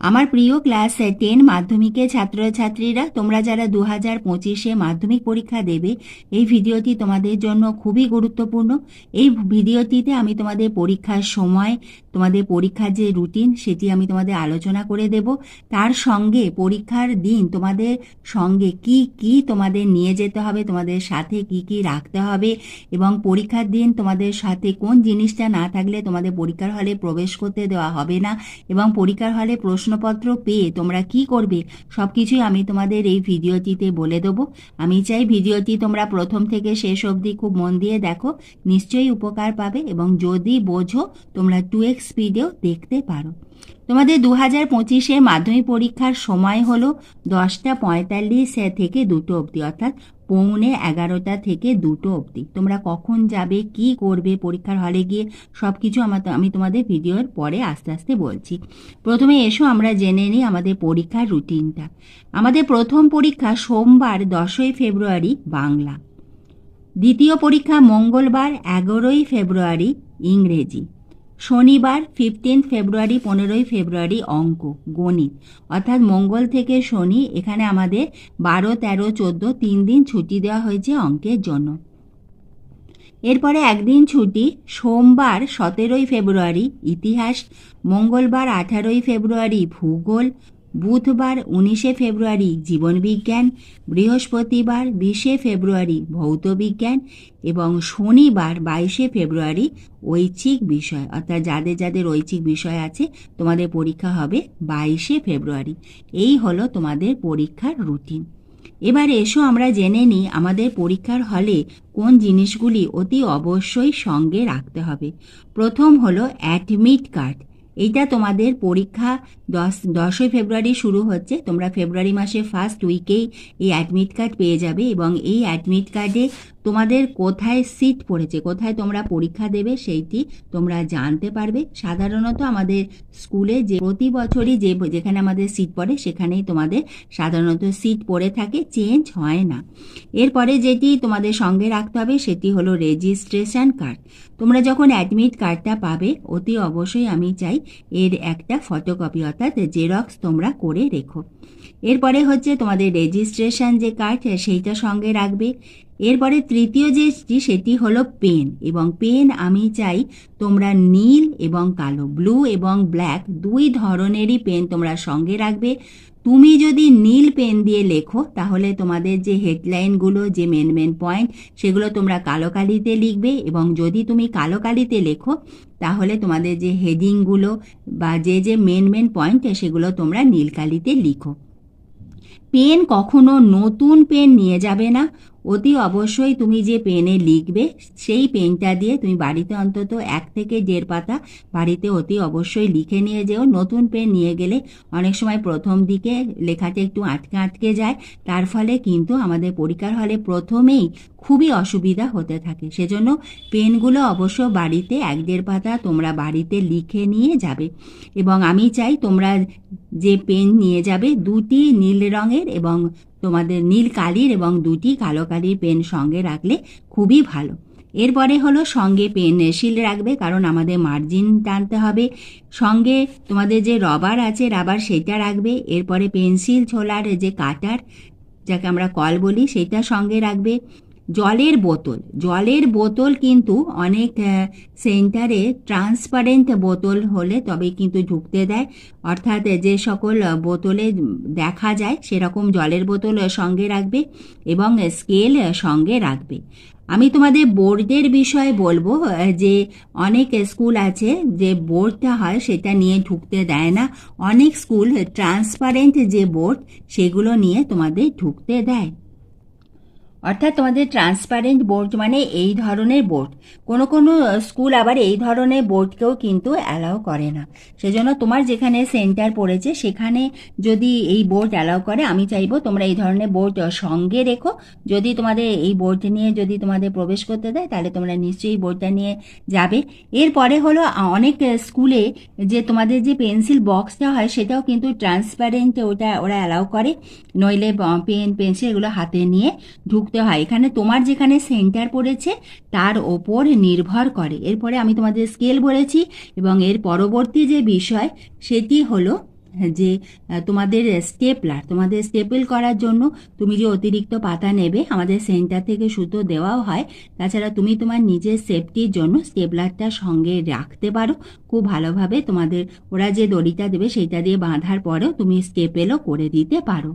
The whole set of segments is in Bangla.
আমার প্রিয় ক্লাস 10 মাধ্যমিকের ছাত্রছাত্রীরা, তোমরা যারা 2025-এ মাধ্যমিক পরীক্ষা দেবে, এই ভিডিওটি তোমাদের জন্য খুবই গুরুত্বপূর্ণ। এই ভিডিওটিতে আমি তোমাদের পরীক্ষার সময়, তোমাদের পরীক্ষার যে রুটিন সেটি আমি তোমাদের আলোচনা করে দেব। তার সঙ্গে পরীক্ষার দিন তোমাদের সঙ্গে কি কি তোমাদের নিয়ে যেতে হবে, তোমাদের সাথে কি কি রাখতে হবে, এবং পরীক্ষার দিন তোমাদের সাথে কোন জিনিসটা না থাকলে তোমাদের পরীক্ষার হলে প্রবেশ করতে দেওয়া হবে না, এবং পরীক্ষার হলে প্রশ্নপত্র পেয়ে তোমরা কি করবে, সব কিছুই আমি তোমাদের এই ভিডিওটিতে বলে দেবো। আমি চাই ভিডিওটি তোমরা প্রথম থেকে শেষ অবধি খুব মন দিয়ে দেখো, নিশ্চয়ই উপকার পাবে, এবং যদি বোঝো তোমরা 2x স্পিডেও দেখতে পারো। তোমাদের 2025-এর মাধ্যমিক পরীক্ষার সময় হলো 10:45 থেকে 2টো অবধি, অর্থাৎ 11:45 থেকে 2টো অবধি। তোমরা কখন যাবে, কি করবে পরীক্ষার হলে গিয়ে, সব কিছু আমি তোমাদের ভিডিওর পরে আস্তে আস্তে বলছি। প্রথমে এসো আমরা জেনে নিই আমাদের পরীক্ষার রুটিনটা। আমাদের প্রথম পরীক্ষা সোমবার 10ই ফেব্রুয়ারি বাংলা, দ্বিতীয় পরীক্ষা মঙ্গলবার 11ই ফেব্রুয়ারি ইংরেজি, শনিবার 15 ফেব্রুয়ারি 15ই ফেব্রুয়ারি অঙ্ক গণিত, অর্থাৎ মঙ্গল থেকে শনি এখানে আমাদের 12, 13, 14 3 দিন ছুটি দেওয়া হয়েছে অঙ্কের জন্য। এরপরে একদিন ছুটি সোমবার 17ই ফেব্রুয়ারি ইতিহাস, মঙ্গলবার 18ই ফেব্রুয়ারি ভূগোল, বুধবার 19শে ফেব্রুয়ারি জীবনবিজ্ঞান, বৃহস্পতিবার 20শে ফেব্রুয়ারি ভৌতবিজ্ঞান, এবং শনিবার 22শে ফেব্রুয়ারি ঐচ্ছিক বিষয়, অর্থাৎ যাদের যাদের ঐচ্ছিক বিষয় আছে তোমাদের পরীক্ষা হবে 22শে ফেব্রুয়ারি। এই হলো তোমাদের পরীক্ষার রুটিন। এবার এসো আমরা জেনে নিই আমাদের পরীক্ষার হলে কোন জিনিসগুলি অতি অবশ্যই সঙ্গে রাখতে হবে। প্রথম হলো অ্যাডমিট কার্ড। এইটা তোমাদের পরীক্ষা 10ই ফেব্রুয়ারি শুরু হচ্ছে, তোমরা ফেব্রুয়ারি মাসের ফার্স্ট উইকেই এই অ্যাডমিট কার্ড পেয়ে যাবে, এবং এই অ্যাডমিট কার্ডে তোমাদের কোথায় সিট পড়েছে, কোথায় তোমরা পরীক্ষা দেবে সেইটি তোমরা জানতে পারবে। সাধারণত আমাদের স্কুলে যে প্রতি বছরই যেখানে আমাদের সিট পড়ে সেখানেই তোমাদের সাধারণত সিট পড়ে থাকে, চেঞ্জ হয় না। এরপরে যেটি তোমাদের সঙ্গে রাখতে হবে সেটি হলো রেজিস্ট্রেশন কার্ড। তোমরা যখন অ্যাডমিট কার্ডটা পাবে অতি অবশ্যই আমি চাই এর একটা ফটোকপি, অর্থাৎ জেরক্স তোমরা করে রেখো। এরপরে হচ্ছে তোমাদের রেজিস্ট্রেশন যে কার্ড সেইটা সঙ্গে রাখবে। এরপরে তৃতীয় যেটি সেটি হলো পেন, এবং পেন আমি চাই তোমরা নীল এবং কালো, ব্লু এবং ব্ল্যাক দুই ধরনেরই পেন তোমরা সঙ্গে রাখবে। তুমি যদি নীল পেন দিয়ে লেখো তাহলে তোমাদের যে হেডলাইনগুলো, যে মেন মেন পয়েন্ট, সেগুলো তোমরা কালো কালিতে লিখবে, এবং যদি তুমি কালো কালিতে লেখো তাহলে তোমাদের যে হেডিংগুলো বা যে মেন মেন পয়েন্ট সেগুলো তোমরা নীল কালিতে লিখো। পেন কখনো নতুন পেন নিয়ে যাবে না, অতি অবশ্যই তুমি যে পেনে লিখবে সেই পেনটা দিয়ে তুমি বাড়িতে অন্তত 1 থেকে 1.5 পাতা বাড়িতে অতি অবশ্যই লিখে নিয়ে যেও। নতুন পেন নিয়ে গেলে অনেক সময় প্রথম দিকে লেখাটা একটু আটকে আটকে যায়, তার ফলে কিন্তু আমাদের পরীক্ষার হলে প্রথমেই খুবই অসুবিধা হতে থাকে। সেজন্য পেনগুলো অবশ্য বাড়িতে 1-1.5 পাতা তোমরা বাড়িতে লিখে নিয়ে যাবে, এবং আমি চাই তোমরা যে পেন নিয়ে যাবে 2টি নীল রঙের এবং তোমাদের নীল কালির এবং 2টি কালো কালির পেন সঙ্গে রাখলে খুবই ভালো। এরপরে হলো সঙ্গে পেন্সিল রাখবে, কারণ আমাদের মার্জিন টানতে হবে। সঙ্গে তোমাদের যে রবার আছে রাবার সেটা রাখবে। এরপরে পেন্সিল ছোলার যে কাটার, যাকে আমরা কল বলি, সেটা সঙ্গে রাখবে। জলের বোতল কিন্তু অনেক সেন্টারে ট্রান্সপারেন্ট বোতল হলে তবে কিন্তু ঢুকতে দেয়, অর্থাৎ যে সকল বোতলে দেখা যায় সেরকম জলের বোতল সঙ্গে রাখবে, এবং স্কেল সঙ্গে রাখবে। আমি তোমাদের বোর্ডের বিষয়ে বলবো যে অনেক স্কুল আছে যে বোর্ডটা হয় সেটা নিয়ে ঢুকতে দেয় না, অনেক স্কুল ট্রান্সপারেন্ট যে বোর্ড সেগুলো নিয়ে তোমাদের ঢুকতে দেয়। অর্থাৎ তোমাদের ট্রান্সপারেন্ট বোর্ড মানে এই ধরনের বোর্ড, কোনো কোনো স্কুল আবার এই ধরনের বোর্ডকেও কিন্তু অ্যালাউ করে না। সেজন্য তোমার যেখানে সেন্টার পড়েছে সেখানে যদি এই বোর্ড অ্যালাউ করে, আমি চাইবো তোমরা এই ধরনের বোর্ড সঙ্গে রেখো। যদি তোমাদের এই বোর্ড নিয়ে যদি তোমাদের প্রবেশ করতে দেয় তাহলে তোমরা নিশ্চয়ই বোর্ডটা নিয়ে যাবে। এরপরে হলো অনেক স্কুলে যে তোমাদের যে পেন্সিল বক্সটা হয় সেটাও কিন্তু ট্রান্সপারেন্ট, ওরা অ্যালাউ করে, নইলে পেন পেন্সিল এগুলো হাতে নিয়ে ঢুকতে হয়। এখানে তোমার যেখানে সেন্টার পড়েছে তার ওপর নির্ভর করে। এরপরে আমি তোমাদের স্কেল বলেছি, এবং এর পরবর্তী যে বিষয় সেটি হলো যে তোমাদের স্টেপল করার জন্য তুমি যে অতিরিক্ত পাতা নেবে, আমাদের সেন্টার থেকে সুতো দেওয়াও হয়। তাছাড়া তুমি তোমার নিজের সেফটির জন্য স্টেপলারটা সঙ্গে রাখতে পারো খুব ভালোভাবে। তোমাদের ওরা যে দড়িটা দেবে সেইটা দিয়ে বাঁধার পরেও তুমি স্টেপেলও করে দিতে পারো।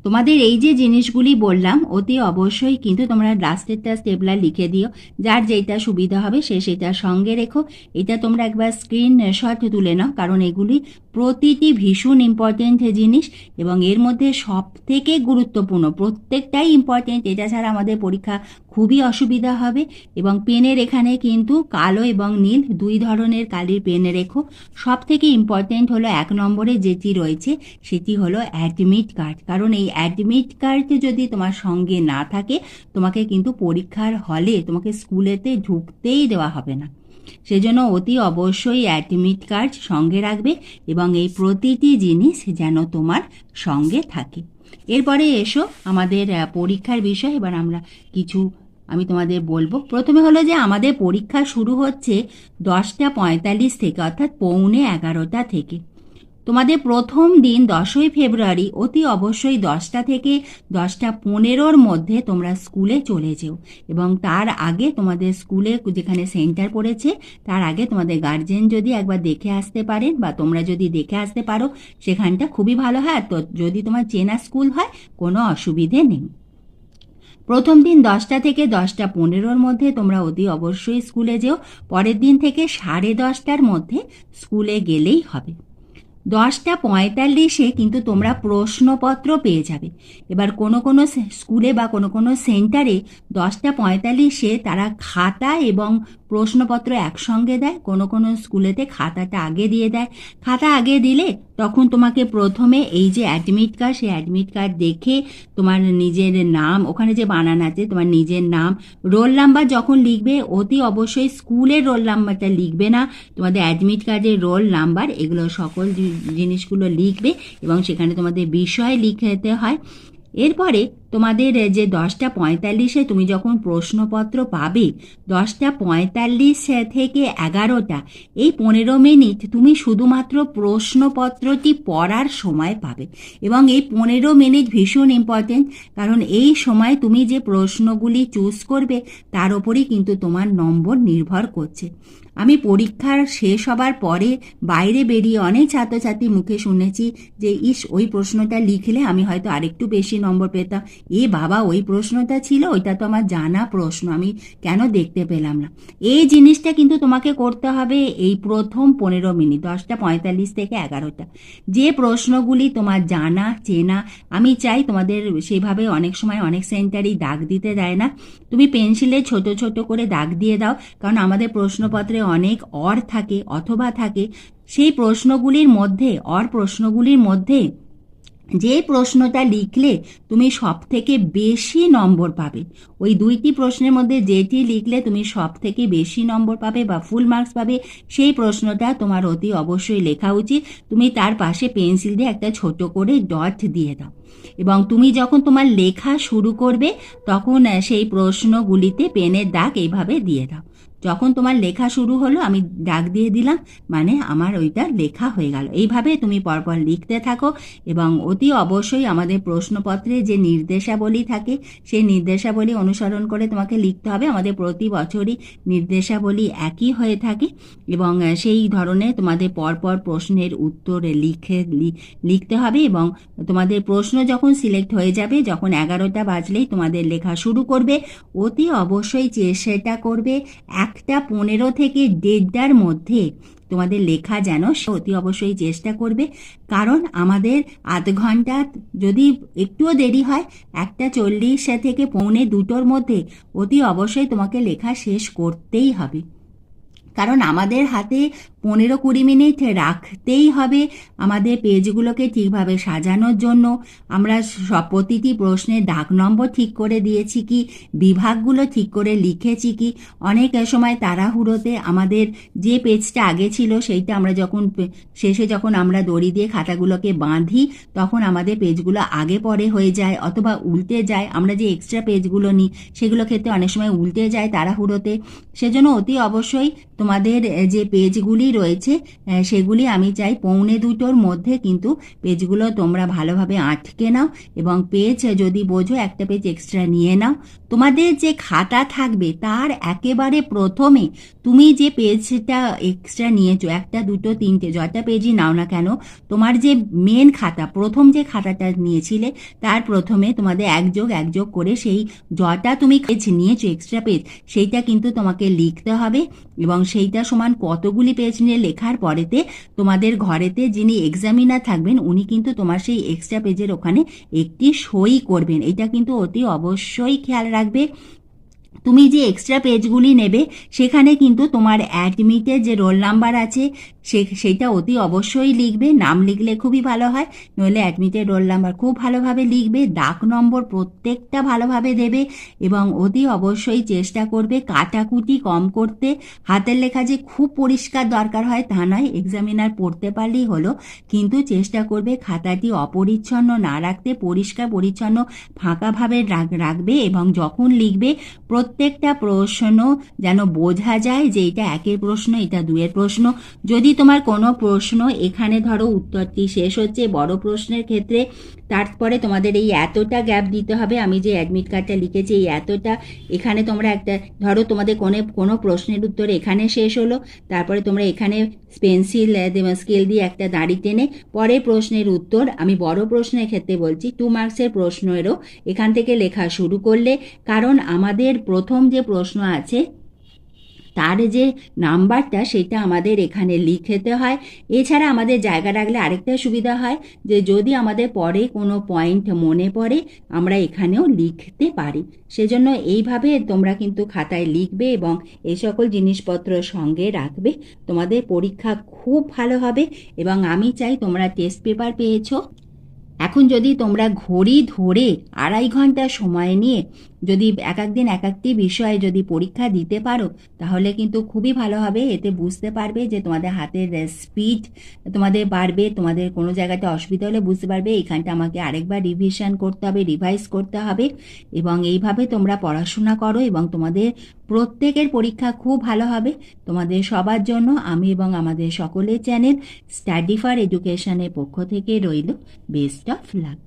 তোমাদের এই যে জিনিসগুলি বললাম অতি অবশ্যই কিন্তু তোমরা লাস্টেরটা স্টেপলার লিখে দিও, যার যেটা সুবিধা হবে সে সেটা সঙ্গে রেখো। এটা তোমরা একবার স্ক্রিনশট তুলে নাও, কারণ এগুলি প্রতিটি ভীষণ ইম্পর্টেন্ট জিনিস এবং এর মধ্যে সব থেকে গুরুত্বপূর্ণ, প্রত্যেকটাই ইম্পর্টেন্ট। এটা ছাড়া আমাদের পরীক্ষা খুবই অসুবিধা হবে। এবং পেনের এখানে কিন্তু কালো এবং নীল দুই ধরনের কালির পেন রেখো। সব থেকে ইম্পর্টেন্ট হলো 1 নম্বরে যেটি রয়েছে সেটি হলো অ্যাডমিট কার্ড, কারণ এই অ্যাডমিট কার্ড যদি তোমার সঙ্গে না থাকে তোমাকে কিন্তু পরীক্ষার হলে তোমাকে স্কুলেতে ঢুকতেই দেওয়া হবে না। সেজন্য অতি অবশ্যই অ্যাডমিট কার্ড সঙ্গে রাখবে এবং এই প্রতিটি জিনিস যেন তোমার সঙ্গে থাকে। এরপরে এসো আমাদের পরীক্ষার বিষয়। এবার আমরা আমি তোমাদের বলবো। প্রথমে হলো যে আমাদের পরীক্ষা শুরু হচ্ছে 10:45 থেকে, অর্থাৎ 10:45 থেকে। তোমাদের প্রথম দিন 10ই ফেব্রুয়ারি অতি অবশ্যই 10টা থেকে 10:15-র মধ্যে তোমরা স্কুলে চলে যেও এবং তার আগে তোমাদের স্কুলে যেখানে সেন্টার পড়েছে তার আগে তোমাদের গার্জেন যদি একবার দেখে আসতে পারেন বা তোমরা যদি দেখে আসতে পারো সেখানটা খুবই ভালো হয়। তো যদি তোমার চেনা স্কুল হয় কোনো অসুবিধে নেই। প্রথম দিন 10টা থেকে 10:15-র মধ্যে তোমরা অতি অবশ্যই স্কুলে যেও। পরের দিন থেকে 10:30টার মধ্যে স্কুলে গেলেই হবে। 10:45-এ কিন্তু তোমরা প্রশ্নপত্র পেয়ে যাবে। এবার কোনো কোনো স্কুলে বা কোনো কোনো সেন্টারে 10:45-এ তারা খাতা এবং প্রশ্নপত্র একসঙ্গে দেয়, কোনো কোনো স্কুলেতে খাতাটা আগে দিয়ে দেয়। খাতা আগে দিলে তখন তোমাকে প্রথমে এই যে অ্যাডমিট কার্ড, সেই অ্যাডমিট কার্ড দেখে তোমার নিজের নাম, ওখানে যে বানান আছে তোমার নিজের নাম, রোল নাম্বার যখন লিখবে অতি অবশ্যই স্কুলের রোল নাম্বারটা লিখবে না, তোমাদের অ্যাডমিট কার্ডের রোল নাম্বার, এগুলো সকল জিনিসগুলো লিখবে এবং সেখানে তোমাদের বিষয় লিখতে হয়। এরপরে তোমাদের যে 10:45-এ তুমি যখন প্রশ্নপত্র পাবে, 10:45 থেকে 11টা এই 15 মিনিট তুমি শুধুমাত্র প্রশ্নপত্রটি পড়ার সময় পাবে এবং এই 15 মিনিট ভীষণ ইম্পর্টেন্ট, কারণ এই সময় তুমি যে প্রশ্নগুলি চুজ করবে তার ওপরই কিন্তু তোমার নম্বর নির্ভর করছে। আমি পরীক্ষার শেষ হবার পরে বাইরে বেরিয়ে অনেক ছাত্রছাত্রী মুখে শুনেছি যে ওই প্রশ্নটা লিখলে আমি হয়তো আরেকটু বেশি নম্বর পেতাম। বাবা, ওই প্রশ্নটা ছিল, ওইটা তো আমার জানা প্রশ্ন, আমি কেন দেখতে পেলাম না? এই জিনিসটা কিন্তু তোমাকে করতে হবে এই প্রথম 15 মিনিট, 10:45 থেকে 11টা। যে প্রশ্নগুলি তোমার জানা চেনা, আমি চাই তোমাদের সেভাবে অনেক সময় অনেক সেন্টারই দাগ দিতে দেয় না, তুমি পেন্সিলে ছোট ছোট করে দাগ দিয়ে দাও, কারণ আমাদের প্রশ্নপত্রে অনেক অর থাকে অথবা থাকে। সেই প্রশ্নগুলির মধ্যে যে প্রশ্নটা লিখলে তুমি সব থেকে বেশি নম্বর পাবে, ওই 2টি প্রশ্নের মধ্যে যেটি লিখলে তুমি সব থেকে বেশি নম্বর পাবে বা ফুল মার্কস পাবে, সেই প্রশ্নটা তোমার অতি অবশ্যই লেখা উচিত। তুমি তার পাশে পেন্সিল দিয়ে একটা ছোট করে ডট দিয়ে দাও এবং তুমি যখন তোমার লেখা শুরু করবে তখন সেই প্রশ্নগুলিতে পেনের দাগ এইভাবে দিয়ে দাও। যখন তোমার লেখা শুরু হলো আমি দাগ দিয়ে দিলাম, মানে আমার ওইটা লেখা হয়ে গেল। এইভাবে তুমি পরপর লিখতে থাকো এবং অতি অবশ্যই আমাদের প্রশ্নপত্রে যে নির্দেশাবলী থাকে সেই নির্দেশাবলী অনুসরণ করে তোমাকে লিখতে হবে। আমাদের প্রতি বছরই নির্দেশাবলী একই হয়ে থাকে এবং সেই ধরনের তোমাদের পরপর প্রশ্নের উত্তর লিখতে হবে এবং তোমাদের প্রশ্ন যখন সিলেক্ট হয়ে যাবে, যখন 11টা বাজলেই তোমাদের লেখা শুরু করবে, অতি অবশ্যই চেষ্টা করবে 1:15 থেকে 1:30টার মধ্যে তোমাদের লেখা যেন, অতি অবশ্যই চেষ্টা করবে, কারণ আমাদের আধ ঘন্টা যদি একটুও দেরি হয় 1:40 থেকে 1:45-র মধ্যে অতি অবশ্যই তোমাকে লেখা শেষ করতেই হবে, কারণ আমাদের হাতে 15-20 মিনিট রাখতেই হবে আমাদের পেজগুলোকে ঠিকভাবে সাজানোর জন্য। আমরা প্রতিটি প্রশ্নের দাগ নম্বর ঠিক করে দিয়েছি কি, বিভাগগুলো ঠিক করে লিখেছি কি। অনেক সময় তাড়াহুড়োতে আমাদের যে পেজটা আগে ছিল সেইটা আমরা যখন আমরা দড়ি দিয়ে খাতাগুলোকে বাঁধি তখন আমাদের পেজগুলো আগে পরে হয়ে যায় অথবা উল্টে যায়। আমরা যে এক্সট্রা পেজগুলো নিই সেগুলো ক্ষেত্রে অনেক সময় উল্টে যায় তাড়াহুড়োতে। সেজন্য অতি অবশ্যই তোমাদের যে পেজগুলি রয়েছে সেগুলি আমি চাই 1:45-র মধ্যে কিন্তু পেজগুলো তোমরা ভালোভাবে আটকে নাও, এবং পেজ যদি বোঝো একটা পেজ এক্সট্রা নিয়ে নাও। তোমাদের যে খাতা থাকবে তার একেবারে প্রথমে তুমি যে পেজটা এক্সট্রা নিয়েছো, 1, 2, 3, যটা পেজই নাও না কেন, তোমার যে মেন খাতা, প্রথম যে খাতাটা নিয়েছিলে তার প্রথমে তোমাদের এক যোগ করে সেই যটা তুমি পেজ নিয়েছো এক্সট্রা পেজ, সেইটা কিন্তু তোমাকে লিখতে হবে। এবং সেইটা সমান কতগুলি পেজ নিয়ে লেখার পরেতে তোমাদের ঘরেতে যিনি এক্সামিনার থাকবেন উনি কিন্তু তোমার সেই এক্সট্রা পেজের ওখানে একটি সই করবেন। এটা কিন্তু অতি অবশ্যই খেয়াল রাখবে। তুমি যে এক্সট্রা পেজগুলি নেবে সেখানে কিন্তু তোমার অ্যাডমিটের যে রোল নাম্বার আছে সেইটা অতি অবশ্যই লিখবে। নাম লিখলে খুবই ভালো হয়, নইলে অ্যাডমিটের রোল নাম্বার খুব ভালোভাবে লিখবে। ডাক নম্বর প্রত্যেকটা ভালোভাবে দেবে, এবং অতি অবশ্যই চেষ্টা করবে কাটাকুটি কম করতে। হাতের লেখা যে খুব পরিষ্কার দরকার হয় তা নয়, এক্সামিনার পড়তে পারলেই হলো, কিন্তু চেষ্টা করবে খাতাটি অপরিচ্ছন্ন না রাখতে, পরিষ্কার পরিচ্ছন্ন ফাঁকাভাবে রাখবে। এবং যখন লিখবে প্রত্যেকটা প্রশ্ন যেন বোঝা যায় যে এটা 1-এর প্রশ্ন, এটা 2-এর প্রশ্ন। যদি তোমার কোনো প্রশ্ন এখানে ধরো উত্তরটি শেষ হচ্ছে বড় প্রশ্নের ক্ষেত্রে, তারপরে তোমাদের এই এতটা গ্যাপ দিতে হবে। আমি যে অ্যাডমিট কার্ডটা লিখেছি এই এতটা, এখানে তোমরা একটা ধরো তোমাদের কোনো প্রশ্নের উত্তর এখানে শেষ হলো, তারপরে তোমরা এখানে পেন্সিল স্কেল দিয়ে একটা দাড়ি টেনে পরের প্রশ্নের উত্তর, আমি বড় প্রশ্নের ক্ষেত্রে বলছি 2 মার্কসের প্রশ্নেরও এখান থেকে লেখা শুরু করলে, কারণ আমাদের প্রথম যে প্রশ্ন আছে তার যে নাম্বারটা সেটা আমাদের এখানে লিখতে হয়। এছাড়া আমাদের জায়গা রাখলে আরেকটা সুবিধা হয় যে যদি আমাদের পরে কোনো পয়েন্ট মনে পড়ে আমরা এখানেও লিখতে পারি। সেজন্য এইভাবে তোমরা কিন্তু খাতায় লিখবে এবং এই সকল জিনিসপত্র সঙ্গে রাখবে। তোমাদের পরীক্ষা খুব ভালো হবে, এবং আমি চাই তোমরা টেস্ট পেপার পেয়েছো। এখন যদি তোমরা ঘড়ি ধরে 2.5 ঘন্টা সময় নিয়ে যদি এক একদিন এক একটি বিষয়ে যদি পরীক্ষা দিতে পারো তাহলে কিন্তু খুবই ভালো হবে। এতে বুঝতে পারবে যে তোমাদের হাতের স্পিড তোমাদের বাড়বে, তোমাদের কোনো জায়গাতে অসুবিধা হলে বুঝতে পারবে এইখানটা আমাকে আরেকবার রিভিশন করতে হবে, রিভাইজ করতে হবে। এবং এইভাবে তোমরা পড়াশোনা করো এবং তোমাদের প্রত্যেকের পরীক্ষা খুব ভালো হবে। তোমাদের সবার জন্য আমি এবং আমাদের সকলের চ্যানেল স্টাডি ফর এডুকেশনের পক্ষ থেকে রইল বেস্ট অফ লাক।